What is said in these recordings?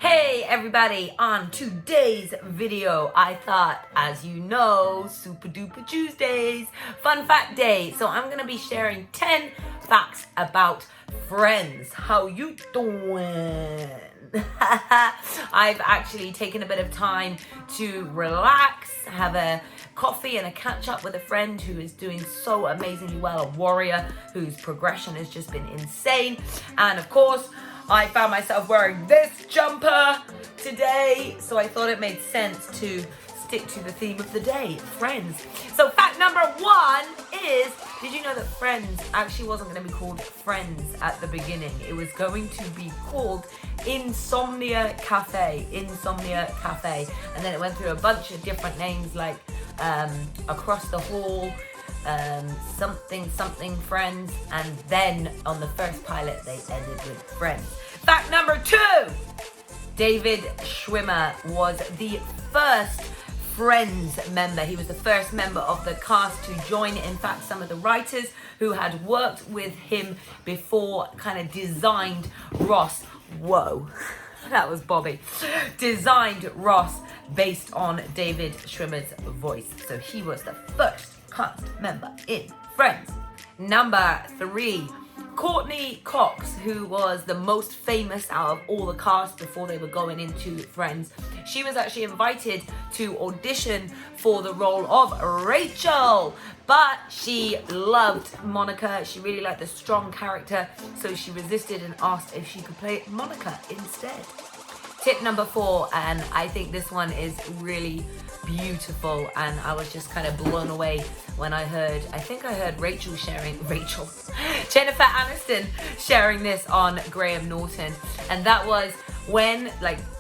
Hey everybody, on today's video, I thought, as you know, Super Duper Tuesdays, Fun Fact Day. So I'm gonna be sharing 10 facts about Friends. How you doing? I've actually taken a bit of time to relax, have a coffee and a catch up with a friend who is doing so amazingly well, a Worrier whose progression has just been insane. And of course, I found myself wearing this jumper today, so I thought it made sense to stick to the theme of the day, Friends. So fact number 1 is, did you know that Friends actually wasn't going to be called Friends at the beginning? It was going to be called Insomnia Cafe, and then it went through a bunch of different names like Across the Hall, something Friends, and then on the first pilot they ended with Friends. Fact number 2, David Schwimmer was the first Friends member. He was the first member of the cast to join. In fact, some of the writers who had worked with him before kind of designed Ross. Whoa, that was Bobby. Designed Ross based on David Schwimmer's voice. So he was the first cast member in Friends. Number 3, Courtney Cox, who was the most famous out of all the cast before they were going into Friends. She was actually invited to audition for the role of Rachel, but she loved Monica. She really liked the strong character, so she resisted and asked if she could play Monica instead. Tip number 4, and I think this one is really beautiful, and I was just kind of blown away when I heard Jennifer Aniston sharing this on Graham Norton, and that was when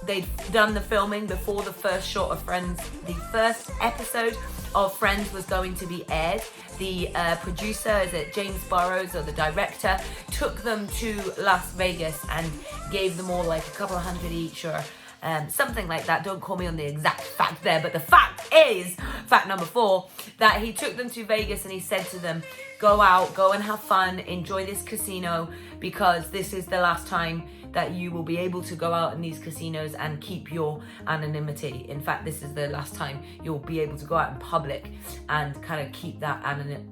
they'd done the filming before the first shot of Friends. The first episode of Friends was going to be aired. The producer, is it James Burrows, or the director, took them to Las Vegas and gave them all like a couple of hundred each, or something like that. Don't call me on the exact fact there, but the fact is, fact number 4, that he took them to Vegas and he said to them, go out, go and have fun, enjoy this casino, because this is the last time that you will be able to go out in these casinos and keep your anonymity. In fact, this is the last time you'll be able to go out in public and kind of keep that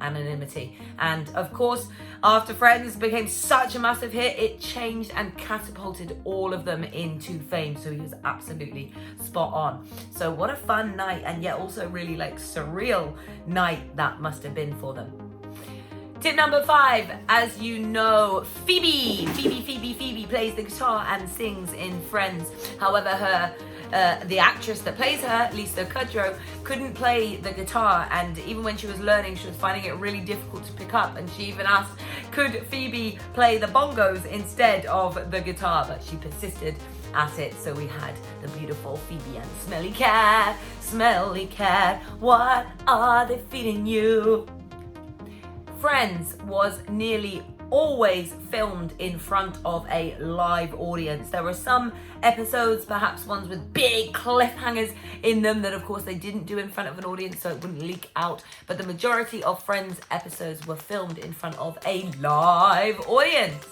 anonymity. And of course, after Friends became such a massive hit, it changed and catapulted all of them into fame. So he was absolutely spot on. So what a fun night, and yet also really surreal night that must have been for them. Tip number 5, as you know, Phoebe plays the guitar and sings in Friends. However, the actress that plays her, Lisa Kudrow, couldn't play the guitar, and even when she was learning, she was finding it really difficult to pick up, and she even asked, could Phoebe play the bongos instead of the guitar, but she persisted at it. So we had the beautiful Phoebe and Smelly Cat, what are they feeding you? Friends was nearly always filmed in front of a live audience. There were some episodes, perhaps ones with big cliffhangers in them, that of course they didn't do in front of an audience so it wouldn't leak out, but the majority of Friends episodes were filmed in front of a live audience.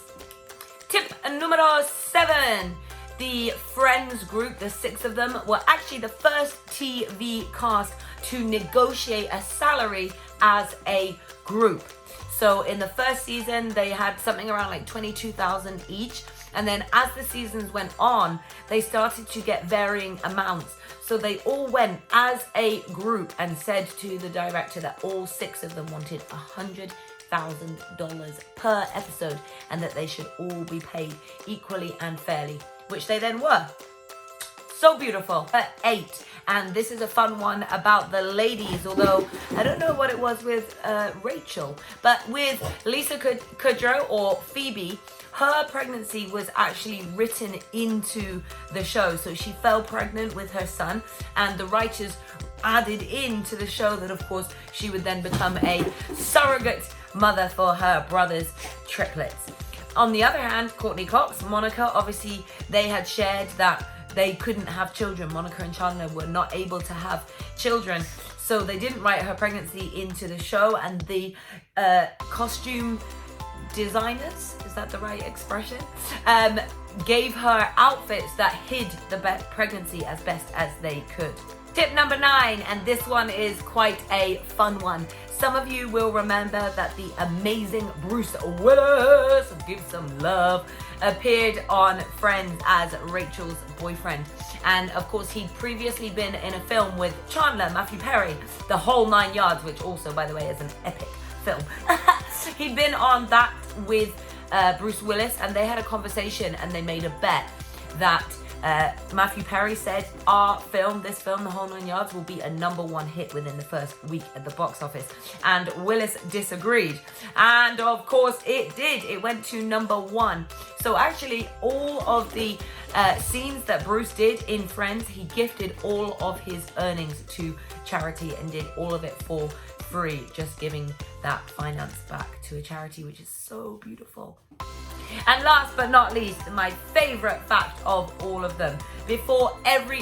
Tip numero 7. The Friends group, the 6 of them, were actually the first TV cast to negotiate a salary as a group. So in the first season, they had something around $22,000 each. And then as the seasons went on, they started to get varying amounts. So they all went as a group and said to the director that all 6 of them wanted $100,000 per episode, and that they should all be paid equally and fairly, which they then were. So beautiful. 8, and this is a fun one about the ladies, although I don't know what it was with Rachel, but with Lisa Kudrow, or Phoebe, her pregnancy was actually written into the show. So she fell pregnant with her son, and the writers added into the show that of course she would then become a surrogate mother for her brother's triplets. On the other hand, Courtney Cox, Monica, obviously they had shared that they couldn't have children. Monica and Chandler were not able to have children, so they didn't write her pregnancy into the show, and the costume designers, is that the right expression? gave her outfits that hid the pregnancy as best as they could. Tip number 9, and this one is quite a fun one. Some of you will remember that the amazing Bruce Willis, give some love, appeared on Friends as Rachel's boyfriend. And of course, he'd previously been in a film with Chandler, Matthew Perry, The Whole 9 Yards, which also, by the way, is an epic film. He'd been on that with Bruce Willis, and they had a conversation and they made a bet that Matthew Perry said this film, The Whole 9 Yards, will be a #1 hit within the first week at the box office. And Willis disagreed. And of course it did. It went to #1. So actually all of the scenes that Bruce did in Friends, he gifted all of his earnings to charity and did all of it for free, just giving that finance back to a charity, which is so beautiful. And last but not least, my favorite fact of all of them, before every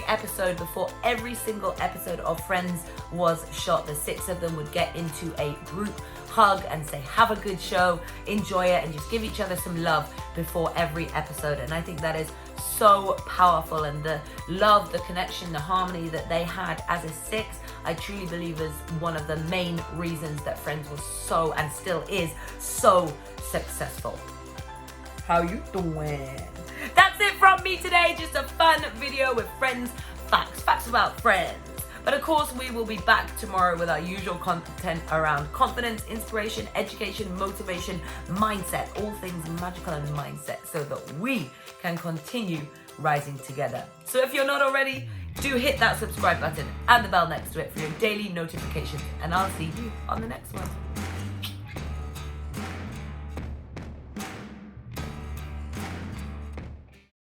single episode of Friends was shot, the 6 of them would get into a group hug and say, have a good show, enjoy it, and just give each other some love before every episode. And I think that is so powerful, and the love, the connection, the harmony that they had as a 6, I truly believe is one of the main reasons that Friends was so, and still is, so successful. How you doing? That's it from me today. Just a fun video with Friends facts about Friends. But of course, we will be back tomorrow with our usual content around confidence, inspiration, education, motivation, mindset, all things magical and mindset, so that we can continue rising together. So if you're not already, do hit that subscribe button and the bell next to it for your daily notifications, and I'll see you on the next one.